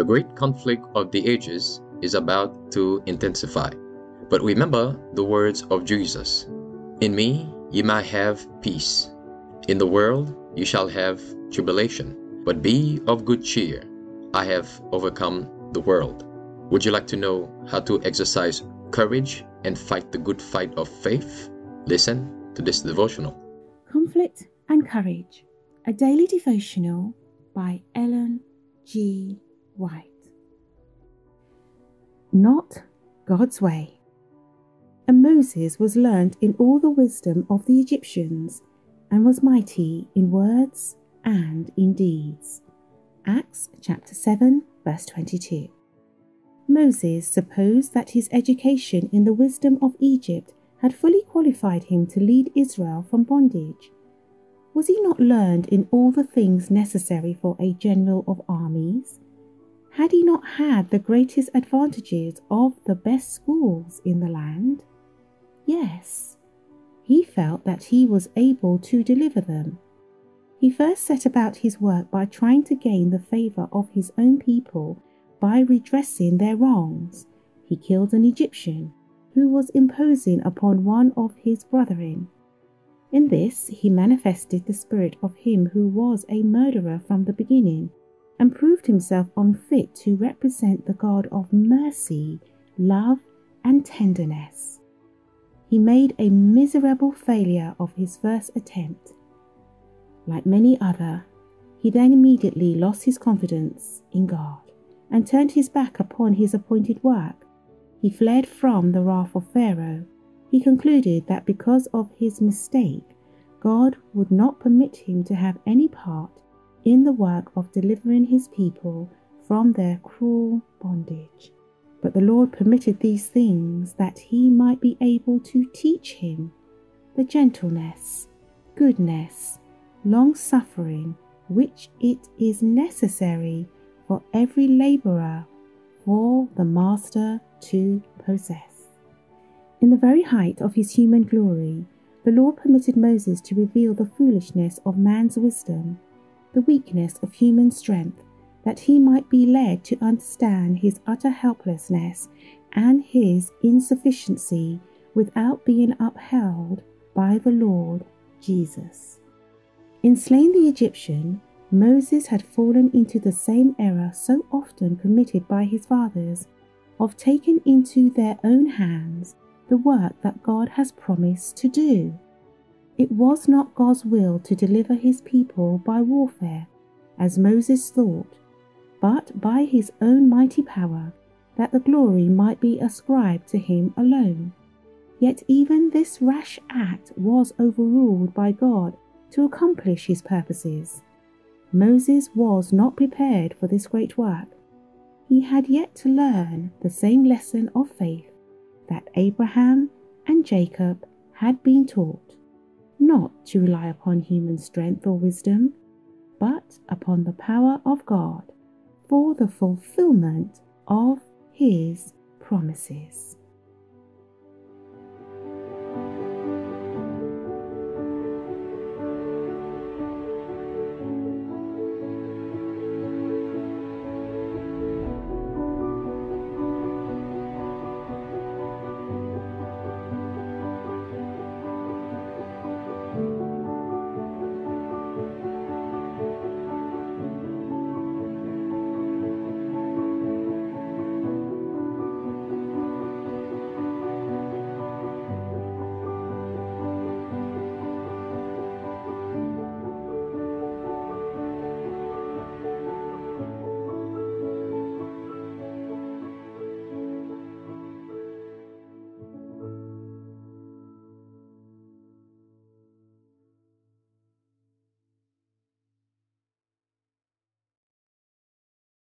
The great conflict of the ages is about to intensify. But remember the words of Jesus. In me ye might have peace. In the world you shall have tribulation. But be of good cheer. I have overcome the world. Would you like to know how to exercise courage and fight the good fight of faith? Listen to this devotional. Conflict and Courage, a daily devotional by Ellen G. White. Not God's way. And Moses was learned in all the wisdom of the Egyptians, and was mighty in words and in deeds. Acts chapter 7, verse 22. Moses supposed that his education in the wisdom of Egypt had fully qualified him to lead Israel from bondage. Was he not learned in all the things necessary for a general of armies? Had he not had the greatest advantages of the best schools in the land? Yes, he felt that he was able to deliver them. He first set about his work by trying to gain the favour of his own people by redressing their wrongs. He killed an Egyptian who was imposing upon one of his brethren. In this he manifested the spirit of him who was a murderer from the beginning, and proved himself unfit to represent the God of mercy, love, and tenderness. He made a miserable failure of his first attempt. Like many other, he then immediately lost his confidence in God and turned his back upon his appointed work. He fled from the wrath of Pharaoh. He concluded that because of his mistake, God would not permit him to have any part in the work of delivering his people from their cruel bondage. But the Lord permitted these things that he might be able to teach him the gentleness, goodness, long-suffering, which it is necessary for every labourer for the master to possess. In the very height of his human glory, the Lord permitted Moses to reveal the foolishness of man's wisdom, the weakness of human strength, that he might be led to understand his utter helplessness and his insufficiency without being upheld by the Lord Jesus. In slaying the Egyptian, Moses had fallen into the same error so often committed by his fathers, of taking into their own hands the work that God has promised to do. It was not God's will to deliver his people by warfare, as Moses thought, but by his own mighty power, that the glory might be ascribed to him alone. Yet even this rash act was overruled by God to accomplish his purposes. Moses was not prepared for this great work. He had yet to learn the same lesson of faith that Abraham and Jacob had been taught, not to rely upon human strength or wisdom, but upon the power of God for the fulfillment of his promises.